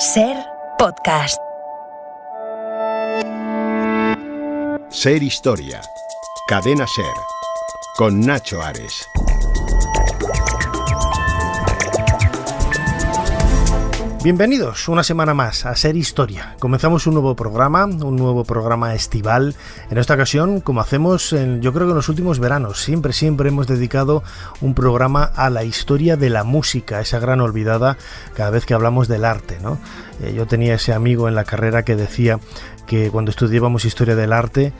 Ser Podcast. Ser Historia. Cadena Ser. Con Nacho Ares. Bienvenidos una semana más a Ser Historia. Comenzamos un nuevo programa estival. En esta ocasión, como hacemos yo creo que en los últimos veranos, siempre hemos dedicado un programa a la historia de la música, esa gran olvidada cada vez que hablamos del arte, ¿no? Yo tenía ese amigo en la carrera que decía que cuando estudiábamos historia del arte,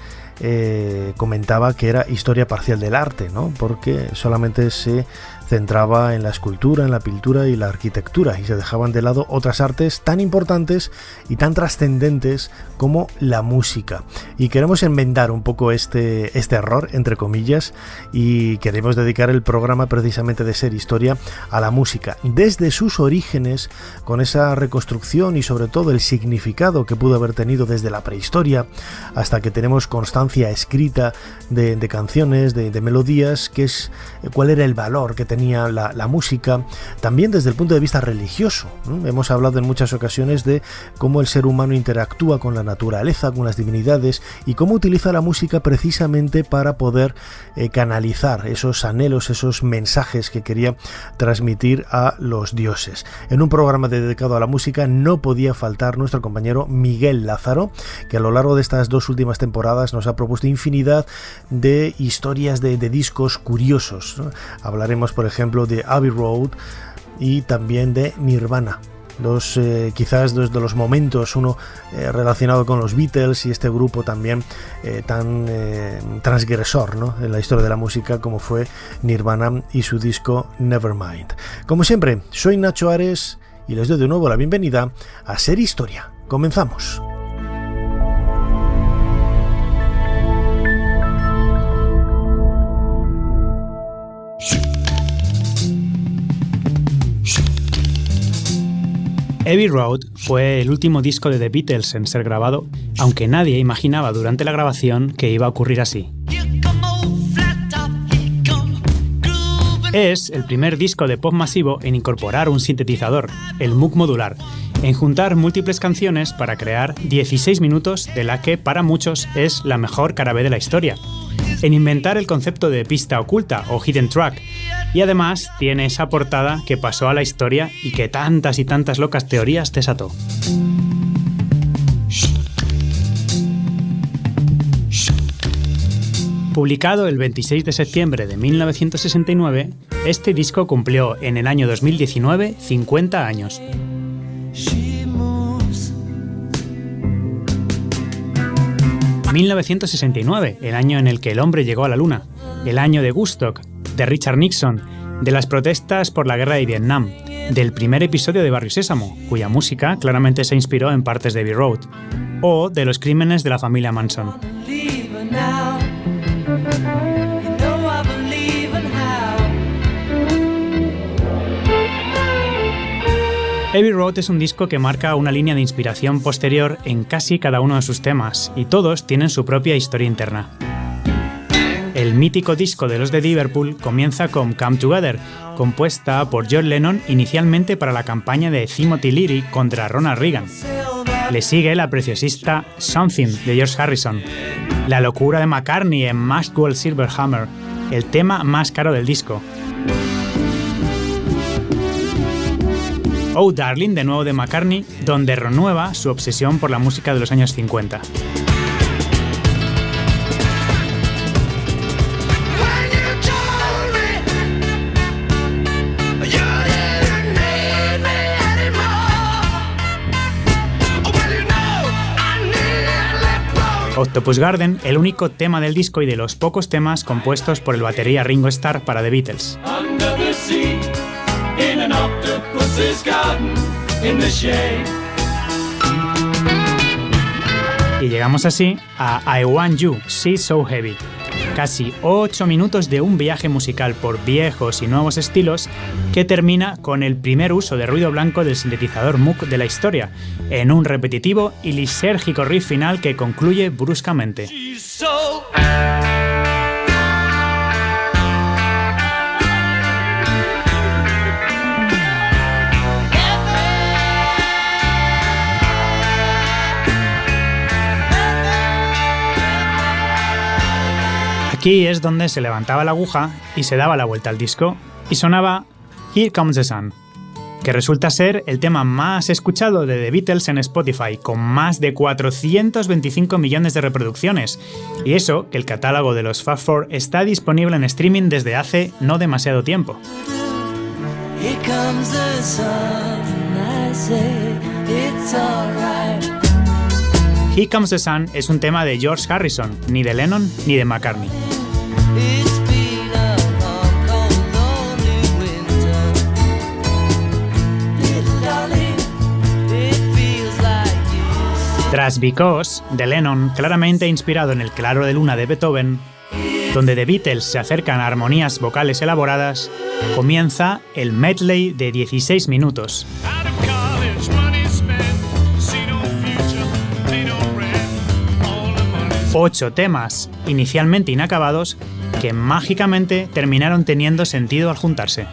comentaba que era historia parcial del arte, ¿no? Porque solamente se centraba en la escultura, en la pintura y la arquitectura, y se dejaban de lado otras artes tan importantes y tan trascendentes como la música. Y queremos enmendar un poco este error, entre comillas, y queremos dedicar el programa precisamente de Ser Historia a la música, desde sus orígenes, con esa reconstrucción y sobre todo el significado que pudo haber tenido desde la prehistoria, hasta que tenemos constancia escrita de canciones, de melodías, que es cuál era el valor que tenía la música, también desde el punto de vista religioso, ¿no? Hemos hablado en muchas ocasiones de cómo el ser humano interactúa con la naturaleza, con las divinidades, y cómo utiliza la música precisamente para poder canalizar esos anhelos, esos mensajes que quería transmitir a los dioses. En un programa dedicado a la música no podía faltar nuestro compañero Miguel Lázaro, que a lo largo de estas dos últimas temporadas nos ha propuesto infinidad de historias de discos curiosos, ¿no? Hablaremos, por ejemplo, de Abbey Road y también de Nirvana. Quizás dos de los momentos, uno relacionado con los Beatles y este grupo también tan transgresor, ¿no?, en la historia de la música, como fue Nirvana y su disco Nevermind. Como siempre, soy Nacho Ares y les doy de nuevo la bienvenida a Ser Historia. Comenzamos. Abbey Road fue el último disco de The Beatles en ser grabado, aunque nadie imaginaba durante la grabación que iba a ocurrir así. Es el primer disco de pop masivo en incorporar un sintetizador, el Moog modular, en juntar múltiples canciones para crear 16 minutos de la que para muchos es la mejor cara B de la historia, en inventar el concepto de pista oculta o hidden track, y además tiene esa portada que pasó a la historia y que tantas y tantas locas teorías desató. Publicado el 26 de septiembre de 1969, este disco cumplió en el año 2019 50 años. ...1969, el año en el que el hombre llegó a la luna, el año de Woodstock, de Richard Nixon, de las protestas por la guerra de Vietnam, del primer episodio de Barrio Sésamo, cuya música claramente se inspiró en partes de Abbey Road, o de los crímenes de la familia Manson. Abbey Road es un disco que marca una línea de inspiración posterior en casi cada uno de sus temas, y todos tienen su propia historia interna. El mítico disco de los de Liverpool comienza con Come Together, compuesta por John Lennon inicialmente para la campaña de Timothy Leary contra Ronald Reagan. Le sigue la preciosista Something de George Harrison, la locura de McCartney en Maxwell Silverhammer, el tema más caro del disco. Oh Darling, de nuevo de McCartney, donde renueva su obsesión por la música de los años 50. Octopus Garden, el único tema del disco y de los pocos temas compuestos por el batería Ringo Starr para The Beatles. Y llegamos así a I Want You, She's So Heavy. Casi 8 minutos de un viaje musical por viejos y nuevos estilos que termina con el primer uso de ruido blanco del sintetizador Moog de la historia, en un repetitivo y lisérgico riff final que concluye bruscamente. Aquí es donde se levantaba la aguja y se daba la vuelta al disco y sonaba Here Comes the Sun, que resulta ser el tema más escuchado de The Beatles en Spotify, con más de 425 millones de reproducciones. Y eso, que el catálogo de los Fab Four está disponible en streaming desde hace no demasiado tiempo. Here comes the sun, I say it's alright. Here Comes the Sun es un tema de George Harrison, ni de Lennon ni de McCartney. It's been a long, cold, lonely winter. Little darling, it feels like you. Tras Because, de Lennon, claramente inspirado en El claro de luna de Beethoven, donde The Beatles se acercan a armonías vocales elaboradas, comienza el medley de 16 minutos. 8 temas, inicialmente inacabados, que mágicamente terminaron teniendo sentido al juntarse.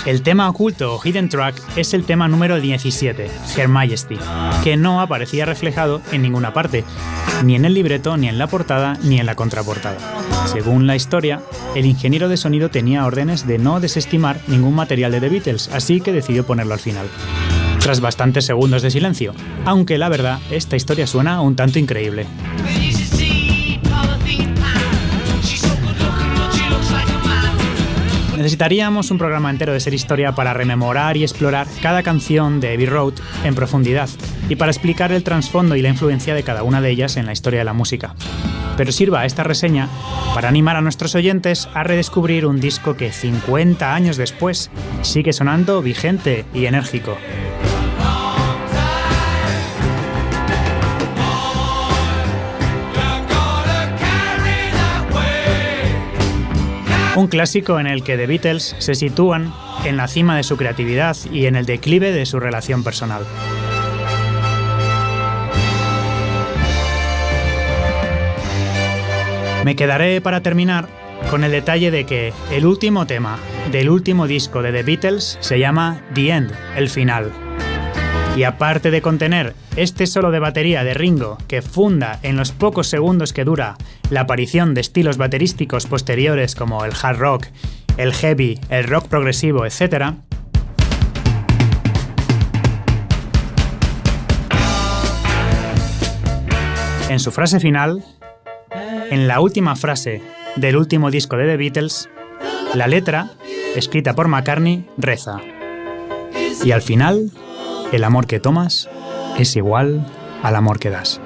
El tema oculto o Hidden Track es el tema número 17, Her Majesty, que no aparecía reflejado en ninguna parte, ni en el libreto, ni en la portada, ni en la contraportada. Según la historia, el ingeniero de sonido tenía órdenes de no desestimar ningún material de The Beatles, así que decidió ponerlo al final. Tras bastantes segundos de silencio, aunque la verdad, esta historia suena un tanto increíble. Necesitaríamos un programa entero de Ser Historia para rememorar y explorar cada canción de Abbey Road en profundidad y para explicar el trasfondo y la influencia de cada una de ellas en la historia de la música. Pero sirva esta reseña para animar a nuestros oyentes a redescubrir un disco que 50 años después sigue sonando vigente y enérgico. Un clásico en el que The Beatles se sitúan en la cima de su creatividad y en el declive de su relación personal. Me quedaré para terminar con el detalle de que el último tema del último disco de The Beatles se llama The End, el final. Y aparte de contener este solo de batería de Ringo que funda en los pocos segundos que dura la aparición de estilos baterísticos posteriores como el hard rock, el heavy, el rock progresivo, etc., en su frase final, en la última frase del último disco de The Beatles, la letra, escrita por McCartney, reza: y al final, el amor que tomas es igual al amor que das.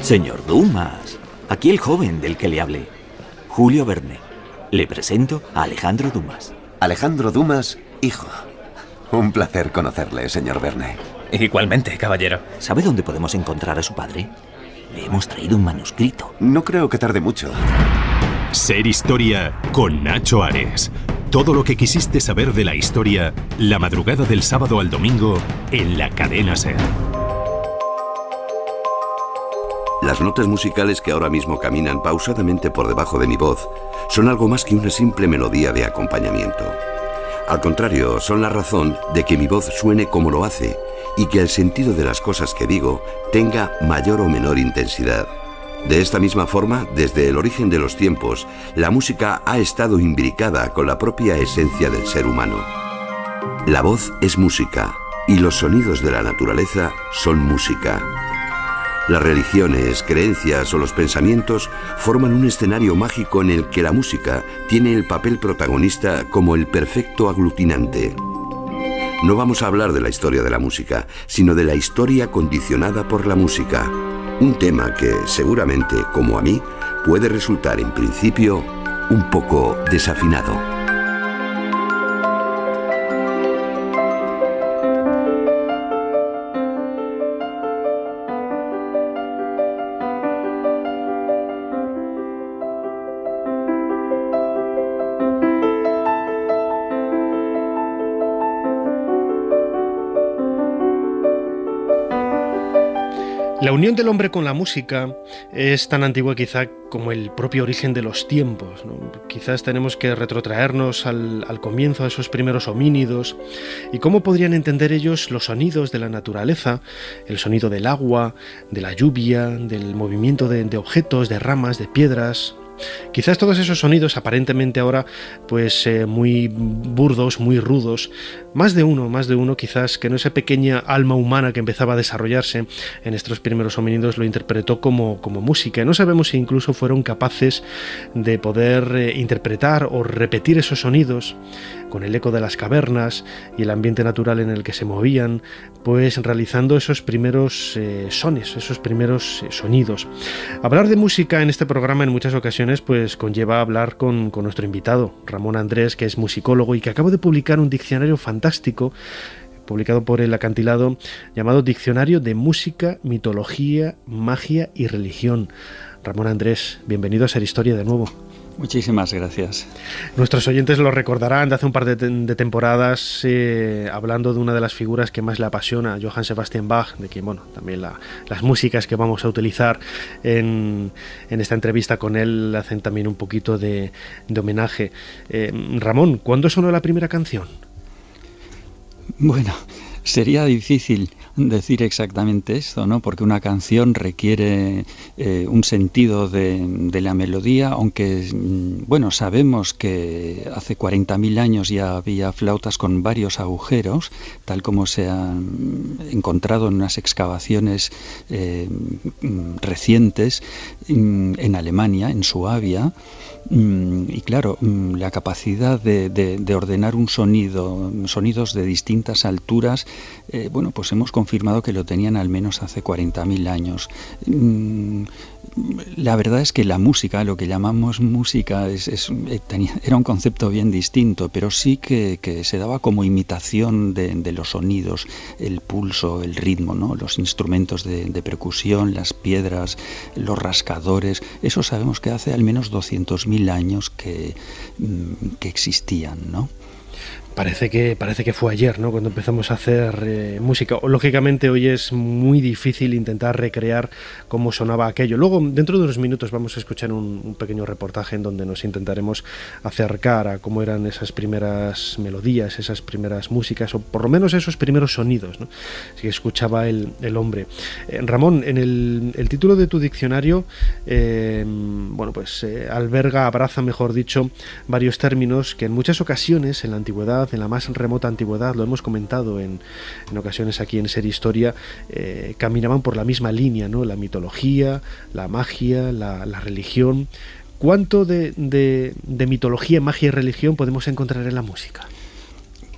Señor Dumas, aquí el joven del que le hablé, Julio Verne. Le presento a Alejandro Dumas. Alejandro Dumas, hijo. Un placer conocerle, señor Verne. Igualmente, caballero. ¿Sabe dónde podemos encontrar a su padre? Le hemos traído un manuscrito. No creo que tarde mucho. Ser Historia con Nacho Ares. Todo lo que quisiste saber de la historia, la madrugada del sábado al domingo, en la cadena SER. Las notas musicales que ahora mismo caminan pausadamente por debajo de mi voz son algo más que una simple melodía de acompañamiento. Al contrario, son la razón de que mi voz suene como lo hace y que el sentido de las cosas que digo tenga mayor o menor intensidad. De esta misma forma, desde el origen de los tiempos, la música ha estado imbricada con la propia esencia del ser humano. La voz es música y los sonidos de la naturaleza son música. Las religiones, creencias o los pensamientos forman un escenario mágico en el que la música tiene el papel protagonista como el perfecto aglutinante. No vamos a hablar de la historia de la música, sino de la historia condicionada por la música. Un tema que, seguramente, como a mí, puede resultar en principio un poco desafinado. La unión del hombre con la música es tan antigua quizá como el propio origen de los tiempos, ¿no? Quizás tenemos que retrotraernos al comienzo, a esos primeros homínidos, y cómo podrían entender ellos los sonidos de la naturaleza, el sonido del agua, de la lluvia, del movimiento de objetos, de ramas, de piedras. Quizás todos esos sonidos aparentemente ahora pues muy burdos, muy rudos, más de uno quizás que no esa pequeña alma humana que empezaba a desarrollarse en estos primeros homínidos lo interpretó como música. No sabemos si incluso fueron capaces de poder interpretar o repetir esos sonidos con el eco de las cavernas y el ambiente natural en el que se movían, pues realizando esos primeros sones, esos primeros sonidos. Hablar de música en este programa en muchas ocasiones pues conlleva hablar con nuestro invitado, Ramón Andrés, que es musicólogo y que acaba de publicar un diccionario fantástico publicado por El Acantilado llamado Diccionario de Música, Mitología, Magia y Religión. Ramón Andrés, bienvenido a Ser Historia de nuevo. Muchísimas gracias. Nuestros oyentes lo recordarán de hace un par de temporadas hablando de una de las figuras que más le apasiona, Johann Sebastian Bach, de quien también las músicas que vamos a utilizar en esta entrevista con él hacen también un poquito de homenaje. Ramón, ¿cuándo sonó la primera canción? Bueno, sería difícil decir exactamente esto, ¿no? Porque una canción requiere un sentido de la melodía, aunque, bueno, sabemos que hace 40.000 años ya había flautas con varios agujeros, tal como se han encontrado en unas excavaciones recientes en Alemania, en Suabia. Y claro, la capacidad de ordenar un sonidos de distintas alturas, bueno, pues hemos confirmado que lo tenían al menos hace 40.000 años. La verdad es que la música, lo que llamamos música, era un concepto bien distinto, pero sí que se daba como imitación de los sonidos, el pulso, el ritmo, ¿no? Los instrumentos de percusión, las piedras, los rascadores. Eso sabemos que hace al menos 200.000 años que existían, ¿no? Parece que fue ayer, ¿no? Cuando empezamos a hacer música. Lógicamente hoy es muy difícil intentar recrear cómo sonaba aquello. Luego, dentro de unos minutos, vamos a escuchar un pequeño reportaje en donde nos intentaremos acercar a cómo eran esas primeras melodías, esas primeras músicas, o por lo menos esos primeros sonidos, ¿no? Que escuchaba el hombre. Ramón, en el título de tu diccionario, abraza, mejor dicho, varios términos que en muchas ocasiones en la antigüedad, en la más remota antigüedad, lo hemos comentado en ocasiones aquí en Ser Historia, caminaban por la misma línea, ¿no? La mitología, la magia, la religión. ¿Cuánto de mitología, magia y religión podemos encontrar en la música?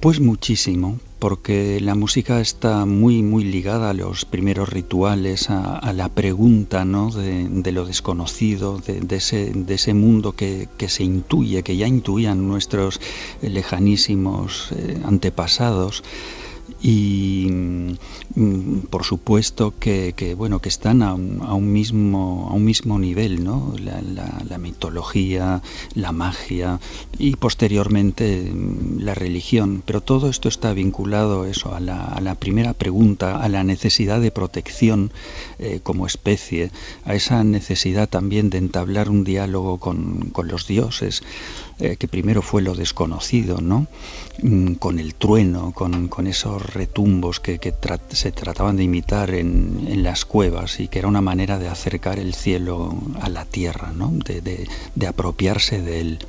Pues muchísimo, porque la música está muy muy ligada a los primeros rituales, a la pregunta, ¿no? de lo desconocido, de ese mundo que se intuye, que ya intuían nuestros lejanísimos antepasados. Y por supuesto que están a un mismo nivel, ¿no? La mitología, la magia y posteriormente la religión, pero todo esto está vinculado a la primera pregunta, a la necesidad de protección como especie, a esa necesidad también de entablar un diálogo con los dioses, que primero fue lo desconocido, ¿no? Con el trueno, con esos retumbos que se trataban de imitar en las cuevas, y que era una manera de acercar el cielo a la tierra, ¿no? De apropiarse de él.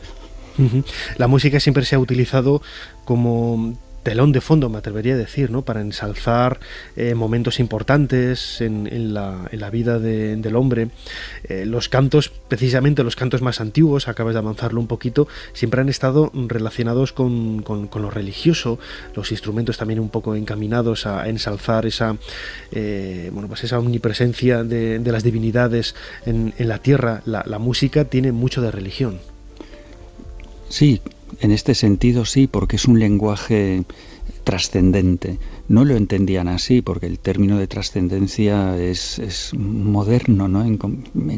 La música siempre se ha utilizado como telón de fondo, me atrevería a decir, ¿no? Para ensalzar momentos importantes en la vida del hombre. Los cantos, precisamente los cantos más antiguos, acabas de avanzarlo un poquito, siempre han estado relacionados con lo religioso, los instrumentos también un poco encaminados a ensalzar esa omnipresencia de las divinidades en la tierra. La música tiene mucho de religión. Sí, en este sentido sí, porque es un lenguaje trascendente. No lo entendían así, porque el término de trascendencia es moderno, ¿no? En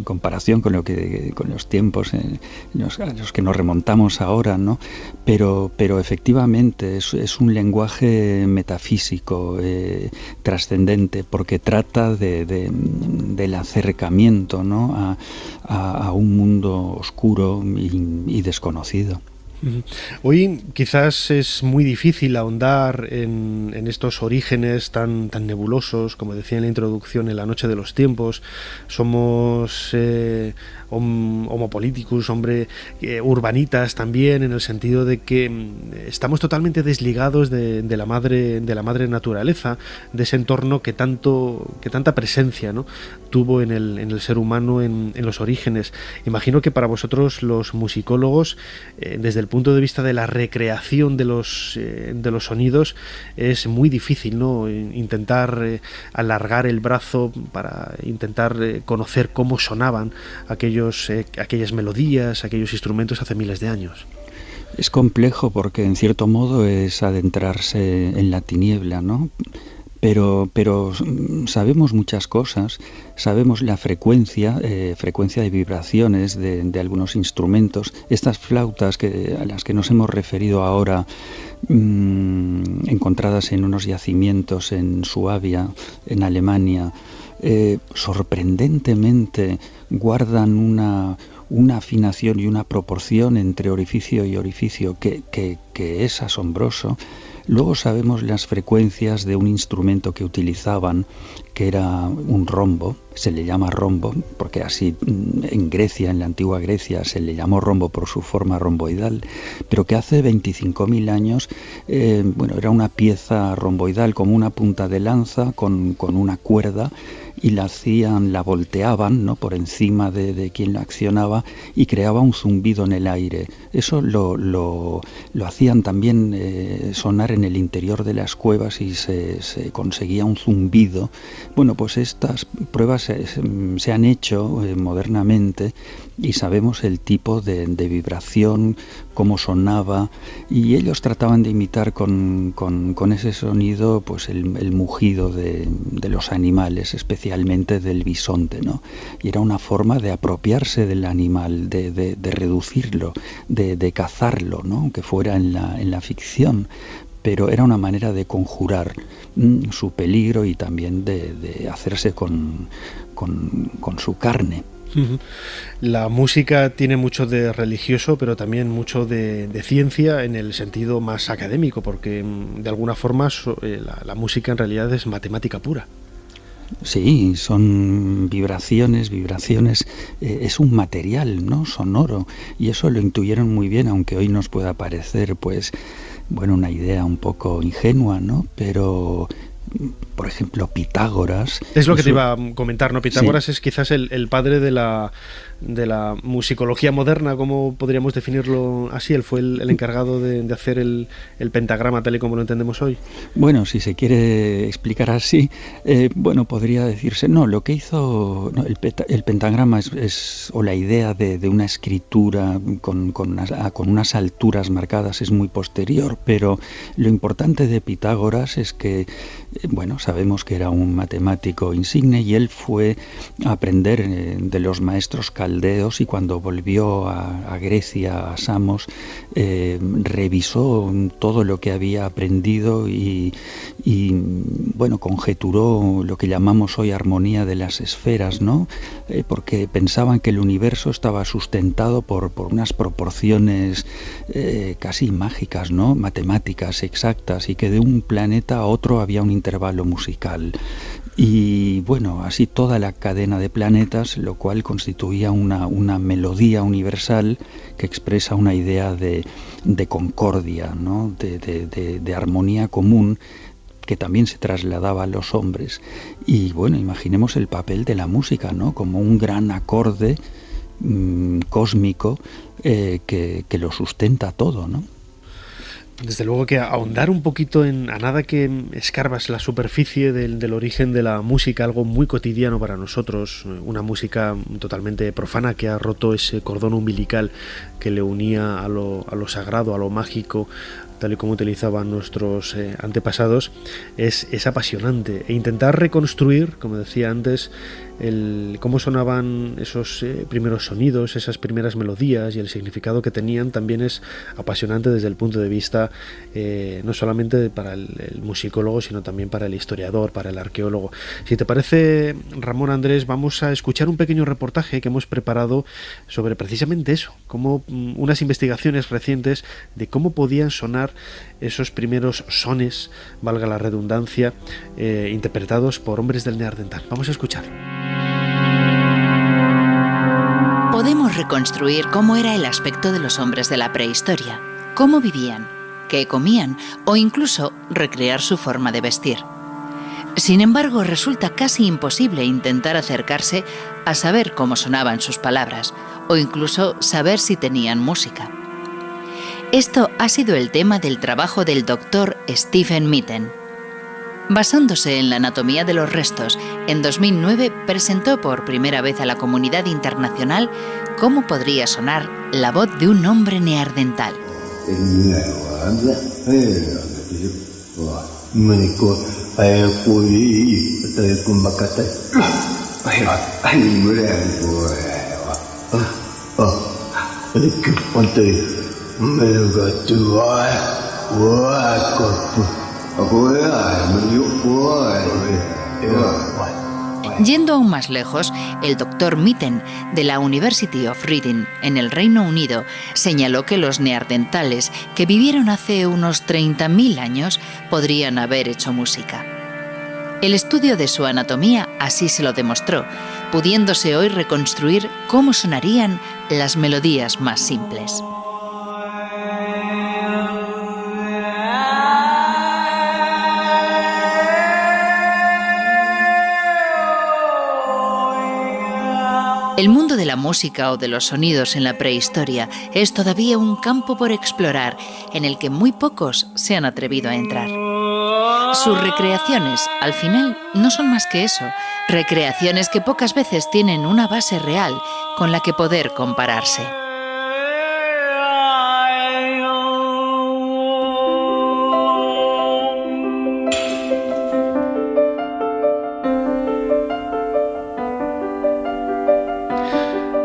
comparación con los tiempos a los que nos remontamos ahora, ¿no? Pero efectivamente es un lenguaje metafísico, trascendente, porque trata del acercamiento, ¿no? a un mundo oscuro y desconocido. Hoy quizás es muy difícil ahondar en estos orígenes tan nebulosos, como decía en la introducción, en la noche de los tiempos. Somos homo politicus, urbanitas también, en el sentido de que estamos totalmente desligados de la madre naturaleza, de ese entorno que tanta presencia, ¿no?, tuvo en el ser humano en los orígenes. Imagino que para vosotros, los musicólogos, desde el punto de vista de la recreación de los sonidos, es muy difícil, ¿no?, intentar alargar el brazo para intentar conocer cómo sonaban aquellas melodías, aquellos instrumentos hace miles de años. Es complejo porque en cierto modo es adentrarse en la tiniebla, ¿no? Pero sabemos muchas cosas, sabemos la frecuencia de vibraciones de algunos instrumentos. Estas flautas a las que nos hemos referido ahora, encontradas en unos yacimientos en Suabia, en Alemania, sorprendentemente guardan una afinación y una proporción entre orificio y orificio que es asombroso. Luego sabemos las frecuencias de un instrumento que utilizaban, que era un rombo. Se le llama rombo porque así en Grecia, en la antigua Grecia, se le llamó rombo por su forma romboidal, pero que hace 25.000 años era una pieza romboidal como una punta de lanza con una cuerda, y la volteaban, ¿no?, por encima de quien la accionaba, y creaba un zumbido en el aire. Eso lo hacían también sonar en el interior de las cuevas, y se conseguía un zumbido. Bueno, pues estas pruebas se han hecho modernamente, y sabemos el tipo de vibración, cómo sonaba, y ellos trataban de imitar con ese sonido pues el mugido de los animales, especialmente del bisonte, ¿no? Y era una forma de apropiarse del animal, de reducirlo, de cazarlo, ¿no?, aunque fuera en la ficción, pero era una manera de conjurar su peligro y también de hacerse con su carne. La música tiene mucho de religioso, pero también mucho de ciencia en el sentido más académico, porque de alguna forma la música en realidad es matemática pura. Sí, son vibraciones, es un material, ¿no?, sonoro, y eso lo intuyeron muy bien, aunque hoy nos pueda parecer una idea un poco ingenua, ¿no? Pero, por ejemplo, Pitágoras... Es lo que te iba a comentar, ¿no? Pitágoras sí. Es quizás el padre de la musicología moderna, ¿cómo podríamos definirlo así? Él fue el encargado de hacer el pentagrama tal y como lo entendemos hoy. Bueno, si se quiere explicar así, podría decirse, lo que hizo el pentagrama o la idea de una escritura con unas alturas marcadas es muy posterior, pero lo importante de Pitágoras es que, sabemos que era un matemático insigne, y él fue a aprender de los maestros caldeos, y cuando volvió a Grecia, a Samos, revisó todo lo que había aprendido y conjeturó lo que llamamos hoy armonía de las esferas, ¿no? Porque pensaban que el universo estaba sustentado por unas proporciones casi mágicas, ¿no?, matemáticas exactas, y que de un planeta a otro había un intervalo musical. Y así toda la cadena de planetas, lo cual constituía una melodía universal que expresa una idea de concordia, ¿no?, de armonía común, que también se trasladaba a los hombres. Y imaginemos el papel de la música, ¿no?, como un gran acorde cósmico que lo sustenta todo, ¿no? Desde luego que ahondar un poquito a nada que escarbas la superficie del origen de la música, algo muy cotidiano para nosotros, una música totalmente profana que ha roto ese cordón umbilical que le unía a lo sagrado, a lo mágico, tal y como utilizaban nuestros antepasados, es apasionante. E intentar reconstruir, como decía antes, cómo sonaban esos primeros sonidos, esas primeras melodías y el significado que tenían, también es apasionante desde el punto de vista no solamente para el musicólogo, sino también para el historiador, para el arqueólogo. Si te parece, Ramón, Andrés, vamos a escuchar un pequeño reportaje que hemos preparado sobre precisamente eso, como unas investigaciones recientes de cómo podían sonar esos primeros sones, valga la redundancia, interpretados por hombres del Neandertal. Vamos a escucharlo. Podemos reconstruir cómo era el aspecto de los hombres de la prehistoria, cómo vivían, qué comían o incluso recrear su forma de vestir. Sin embargo, resulta casi imposible intentar acercarse a saber cómo sonaban sus palabras o incluso saber si tenían música. Esto ha sido el tema del trabajo del doctor Stephen Mitten. Basándose en la anatomía de los restos, en 2009 presentó por primera vez a la comunidad internacional cómo podría sonar la voz de un hombre neandertal. Yendo aún más lejos, el Dr. Mitten de la University of Reading en el Reino Unido señaló que los neandertales que vivieron hace unos 30.000 años podrían haber hecho música. El estudio de su anatomía así se lo demostró, pudiéndose hoy reconstruir cómo sonarían las melodías más simples. El mundo de la música o de los sonidos en la prehistoria es todavía un campo por explorar en el que muy pocos se han atrevido a entrar. Sus recreaciones, al final, no son más que eso, recreaciones que pocas veces tienen una base real con la que poder compararse.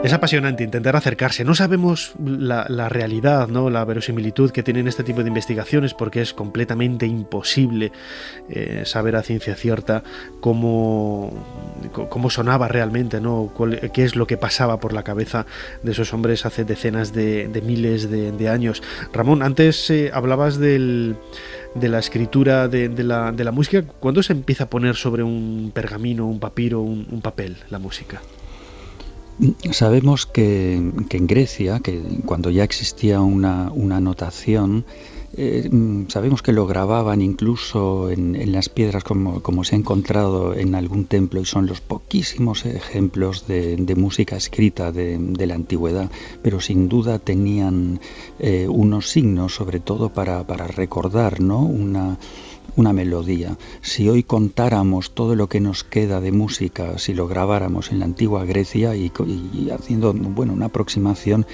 Es apasionante intentar acercarse. No sabemos la realidad, ¿no? La verosimilitud que tienen este tipo de investigaciones, porque es completamente imposible saber a ciencia cierta cómo sonaba realmente, ¿no? Qué es lo que pasaba por la cabeza de esos hombres hace decenas de miles de años. Ramón, antes hablabas de la escritura de la música. ¿Cuándo se empieza a poner sobre un pergamino, un papiro, un papel, la música? Sabemos que en Grecia, que cuando ya existía una notación, sabemos que lo grababan incluso en las piedras, como se ha encontrado en algún templo, y son los poquísimos ejemplos de música escrita de la antigüedad, pero sin duda tenían unos signos, sobre todo para recordar, ¿no? Una melodía. Si hoy contáramos todo lo que nos queda de música, si lo grabáramos en la antigua Grecia y haciendo una aproximación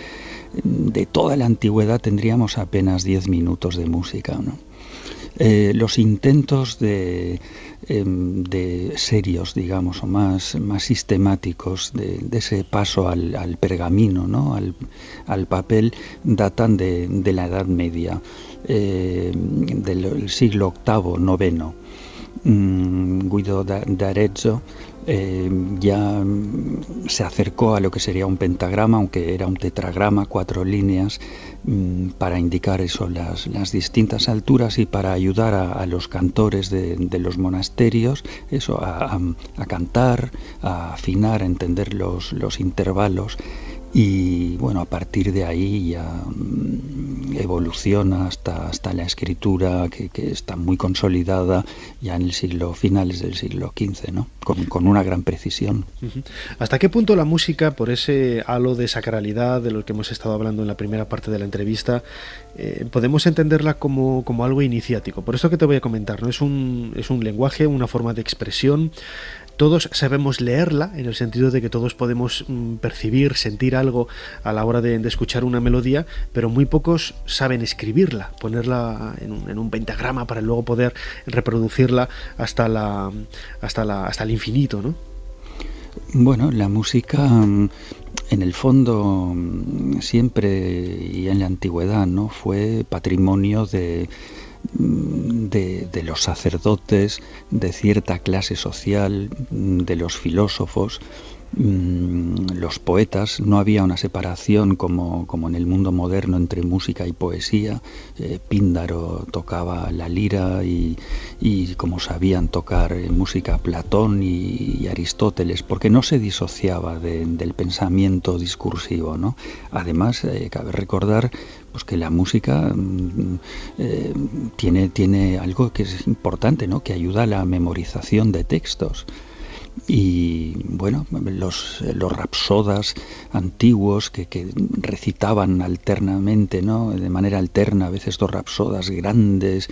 de toda la antigüedad, tendríamos apenas 10 minutos de música, ¿no? Los intentos de serios, digamos, o más sistemáticos de ese paso al pergamino, ¿no? al papel, datan de la Edad Media, del siglo VIII, IX. Guido d'Arezzo ya se acercó a lo que sería un pentagrama, aunque era un tetragrama, 4 líneas, para indicar eso, las distintas alturas, y para ayudar a los cantores de los monasterios eso, a cantar, a afinar, a entender los intervalos. Y bueno, a partir de ahí ya evoluciona hasta la escritura, que está muy consolidada ya en finales del siglo XV, ¿no? Con una gran precisión. ¿Hasta qué punto la música, por ese halo de sacralidad de lo que hemos estado hablando en la primera parte de la entrevista, podemos entenderla como algo iniciático? Por eso que te voy a comentar, ¿no? Es un lenguaje, una forma de expresión todos sabemos leerla, en el sentido de que todos podemos percibir, sentir algo a la hora de escuchar una melodía, pero muy pocos saben escribirla, ponerla en un pentagrama para luego poder reproducirla hasta el infinito, ¿no? Bueno, la música, en el fondo, siempre y en la antigüedad, ¿no?, fue patrimonio de los sacerdotes, de cierta clase social, de los filósofos, los poetas. No había una separación como en el mundo moderno entre música y poesía. Píndaro tocaba la lira y como sabían tocar música Platón y Aristóteles, porque no se disociaba del pensamiento discursivo, ¿no? Además, cabe recordar pues que la música tiene algo que es importante, ¿no?, que ayuda a la memorización de textos. Y bueno, los rapsodas antiguos que recitaban alternamente, ¿no?, de manera alterna, a veces dos rapsodas grandes,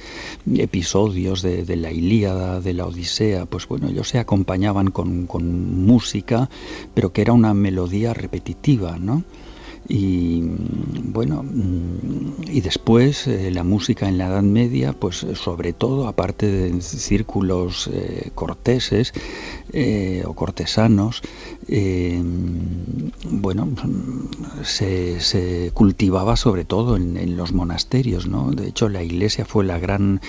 episodios de la Ilíada, de la Odisea, pues bueno, ellos se acompañaban con música, pero que era una melodía repetitiva, ¿no? Y bueno, y después la música en la Edad Media, pues sobre todo, aparte de círculos corteses o cortesanos, bueno, se cultivaba sobre todo en los monasterios, ¿no? De hecho, la Iglesia fue la gran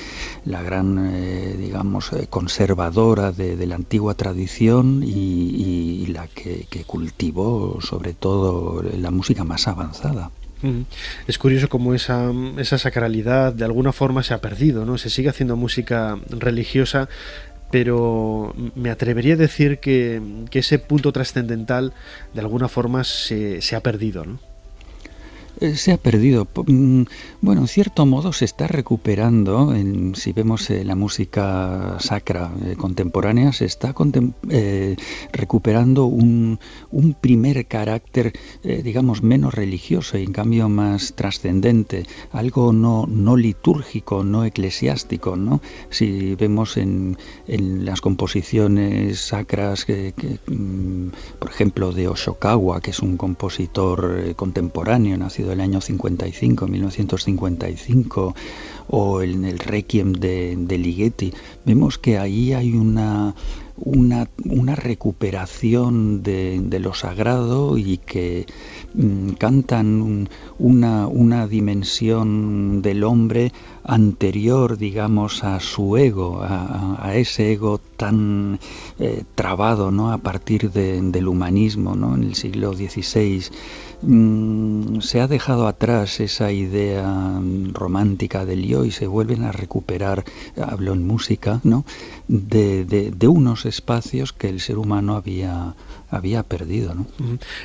digamos, conservadora de la antigua tradición y la que cultivó sobre todo la música más avanzada. Es curioso cómo esa sacralidad de alguna forma se ha perdido, ¿no? Se sigue haciendo música religiosa, pero me atrevería a decir que ese punto trascendental de alguna forma se ha perdido, ¿no? Se ha perdido. Bueno, en cierto modo se está recuperando. Si vemos la música sacra contemporánea, se está recuperando un primer carácter, digamos, menos religioso y en cambio más trascendente, algo no litúrgico, no eclesiástico, ¿no? Si vemos en las composiciones sacras, por ejemplo, de Oshokawa, que es un compositor contemporáneo, nacido del año 1955, o en el Requiem de Ligeti, vemos que ahí hay una recuperación de lo sagrado y que cantan una dimensión del hombre anterior, digamos, a su ego, a ese ego tan trabado, ¿no?, a partir del humanismo, ¿no?, en el siglo XVI. Se ha dejado atrás esa idea romántica del yo y se vuelven a recuperar, hablo en música, ¿no?, de unos espacios que el ser humano había perdido, ¿no?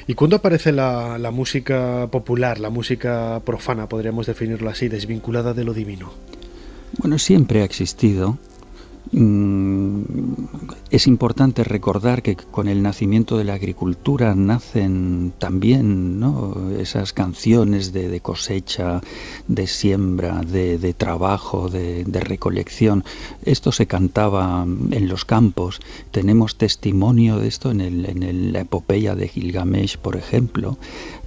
¿Y cuándo aparece la música popular, la música profana, podríamos definirlo así, desvinculada de lo divino? Bueno, siempre ha existido. Es importante recordar que con el nacimiento de la agricultura nacen también, ¿no?, esas canciones de cosecha, de siembra, de trabajo, de recolección. Esto se cantaba en los campos. Tenemos testimonio de esto en la epopeya de Gilgamesh, por ejemplo.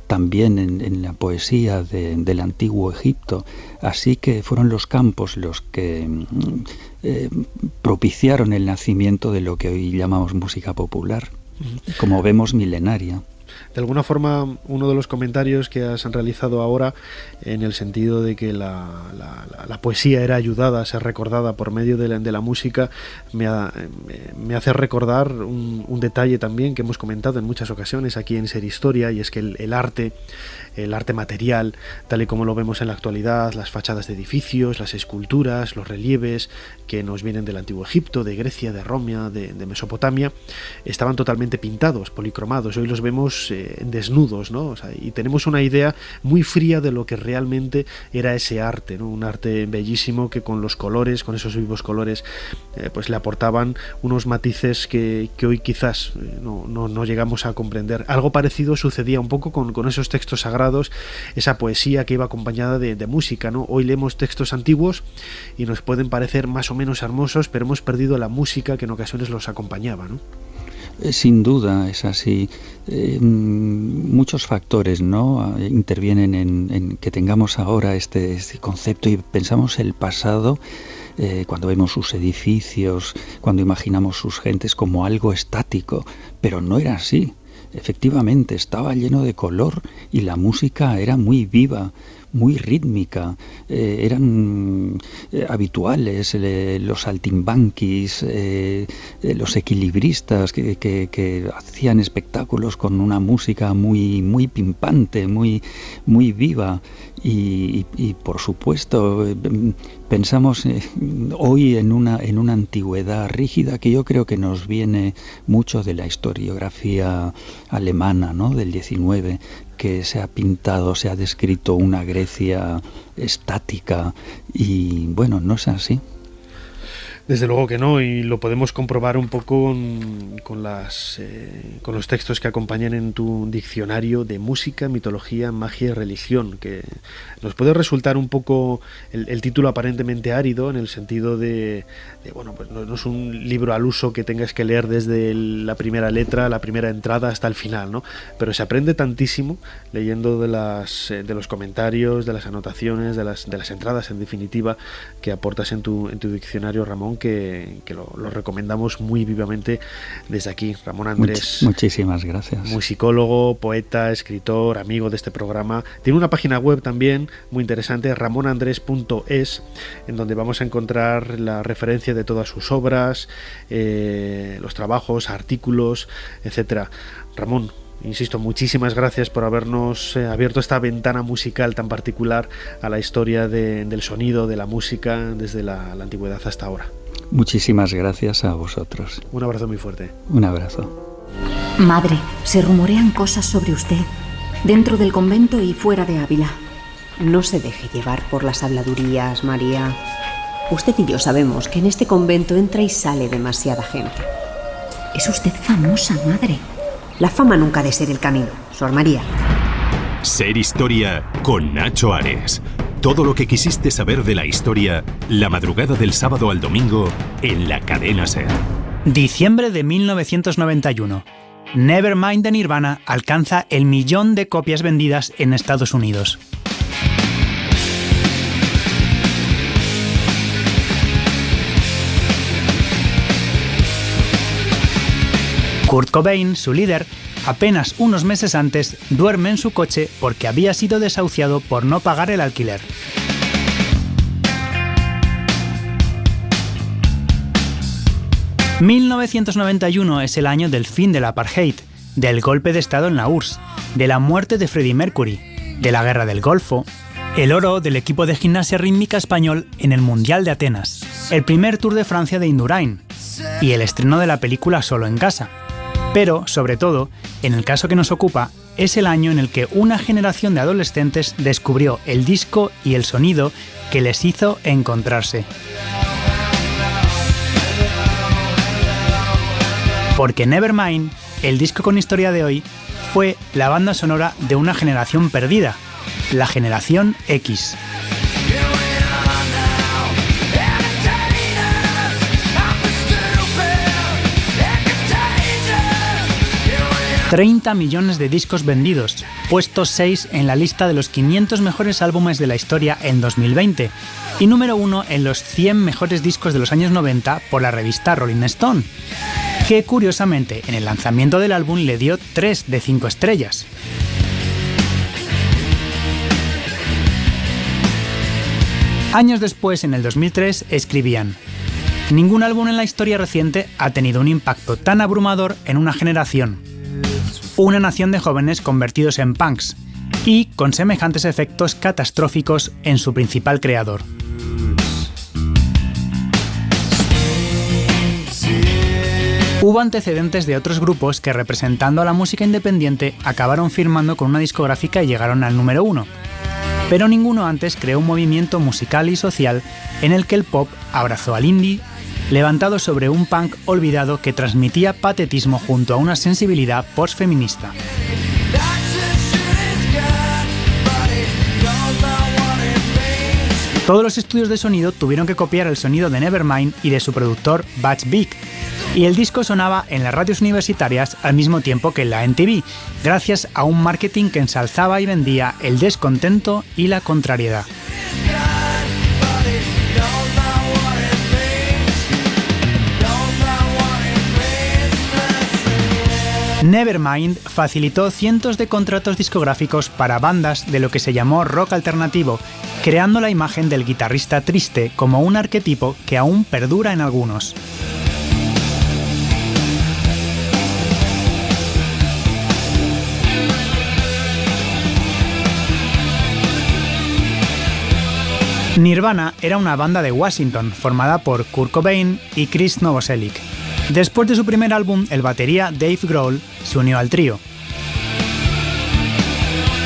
También en la poesía del antiguo Egipto. Así que fueron los campos los que propiciaron el nacimiento de lo que hoy llamamos música popular, como vemos milenaria. De alguna forma, uno de los comentarios que has realizado ahora, en el sentido de que la poesía era ayudada a ser recordada por medio de la música, me hace recordar un detalle también que hemos comentado en muchas ocasiones aquí en Ser Historia, y es que el arte material, tal y como lo vemos en la actualidad, las fachadas de edificios, las esculturas, los relieves que nos vienen del antiguo Egipto, de Grecia, de Roma, de Mesopotamia, estaban totalmente pintados, policromados. Hoy los vemos desnudos, ¿no? O sea, y tenemos una idea muy fría de lo que realmente era ese arte, ¿no? Un arte bellísimo que con los colores, con esos vivos colores, pues le aportaban unos matices que hoy quizás no llegamos a comprender. Algo parecido sucedía un poco con esos textos sagrados, esa poesía que iba acompañada de música, ¿no? Hoy leemos textos antiguos y nos pueden parecer más o menos hermosos, pero hemos perdido la música que en ocasiones los acompañaba, ¿no? Sin duda es así. Muchos factores, ¿no?, intervienen en que tengamos ahora este concepto y pensamos el pasado. Cuando vemos sus edificios, cuando imaginamos sus gentes como algo estático, pero no era así. Efectivamente, estaba lleno de color y la música era muy viva, muy rítmica. Eran habituales los saltimbanquis, los equilibristas que hacían espectáculos con una música muy, muy pimpante, muy, muy viva. Y por supuesto pensamos hoy en una antigüedad rígida que yo creo que nos viene mucho de la historiografía alemana, ¿no?, del 19, que se ha pintado, se ha descrito una Grecia estática y bueno, no es así. Desde luego que no, y lo podemos comprobar un poco con los textos que acompañan en tu diccionario de música, mitología, magia y religión, que nos puede resultar un poco el título aparentemente árido, en el sentido de bueno, pues no es un libro al uso que tengas que leer desde la primera letra, la primera entrada hasta el final, ¿no? Pero se aprende tantísimo leyendo de los comentarios, de las anotaciones, de las entradas, en definitiva, que aportas en tu diccionario, Ramón, que lo recomendamos muy vivamente desde aquí. Ramón Andrés, muchísimas gracias. Musicólogo, poeta, escritor, amigo de este programa. Tiene una página web también muy interesante, ramonandres.es, en donde vamos a encontrar la referencia de todas sus obras, los trabajos, artículos, etcétera. Ramón, insisto, muchísimas gracias por habernos abierto esta ventana musical tan particular a la historia del sonido, de la música, desde la antigüedad hasta ahora. Muchísimas gracias a vosotros. Un abrazo muy fuerte. Un abrazo. Madre, se rumorean cosas sobre usted, dentro del convento y fuera de Ávila. No se deje llevar por las habladurías, María. Usted y yo sabemos que en este convento entra y sale demasiada gente. Es usted famosa, madre. La fama nunca ha de ser el camino, Sor María. Ser Historia con Nacho Ares. Todo lo que quisiste saber de la historia, la madrugada del sábado al domingo, en la cadena SER. Diciembre de 1991. Nevermind de Nirvana alcanza el 1 millón de copias vendidas en Estados Unidos. Kurt Cobain, su líder, apenas unos meses antes duerme en su coche porque había sido desahuciado por no pagar el alquiler. ...1991 es el año del fin del apartheid, del golpe de estado en la URSS, de la muerte de Freddie Mercury, de la guerra del Golfo, el oro del equipo de gimnasia rítmica español en el Mundial de Atenas, el primer Tour de Francia de Indurain y el estreno de la película Solo en casa. Pero, sobre todo, en el caso que nos ocupa, es el año en el que una generación de adolescentes descubrió el disco y el sonido que les hizo encontrarse. Porque Nevermind, el disco con historia de hoy, fue la banda sonora de una generación perdida, la generación X. ...30 millones de discos vendidos, puestos 6 en la lista de los 500 mejores álbumes de la historia en 2020 y número 1 en los 100 mejores discos de los años 90 por la revista Rolling Stone, que curiosamente en el lanzamiento del álbum le dio 3 de 5 estrellas. Años después, en el 2003, escribían: ningún álbum en la historia reciente ha tenido un impacto tan abrumador en una generación. Una nación de jóvenes convertidos en punks y con semejantes efectos catastróficos en su principal creador. Hubo antecedentes de otros grupos que, representando a la música independiente, acabaron firmando con una discográfica y llegaron al número 1. Pero ninguno antes creó un movimiento musical y social en el que el pop abrazó al indie, levantado sobre un punk olvidado que transmitía patetismo junto a una sensibilidad postfeminista. Todos los estudios de sonido tuvieron que copiar el sonido de Nevermind y de su productor Butch Vig, y el disco sonaba en las radios universitarias al mismo tiempo que en la MTV, gracias a un marketing que ensalzaba y vendía el descontento y la contrariedad. Nevermind facilitó cientos de contratos discográficos para bandas de lo que se llamó rock alternativo, creando la imagen del guitarrista triste como un arquetipo que aún perdura en algunos. Nirvana era una banda de Washington formada por Kurt Cobain y Chris Novoselic. Después de su primer álbum, el batería Dave Grohl se unió al trío.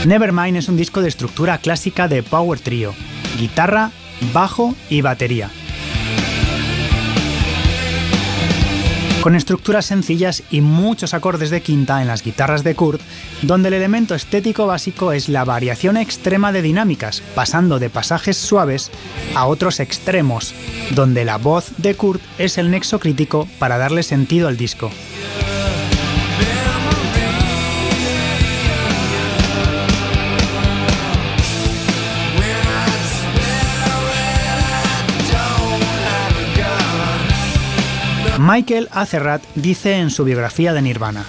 Nevermind es un disco de estructura clásica de power trio, guitarra, bajo y batería. Con estructuras sencillas y muchos acordes de quinta en las guitarras de Kurt, donde el elemento estético básico es la variación extrema de dinámicas, pasando de pasajes suaves a otros extremos, donde la voz de Kurt es el nexo crítico para darle sentido al disco. Michael Azerrad dice en su biografía de Nirvana: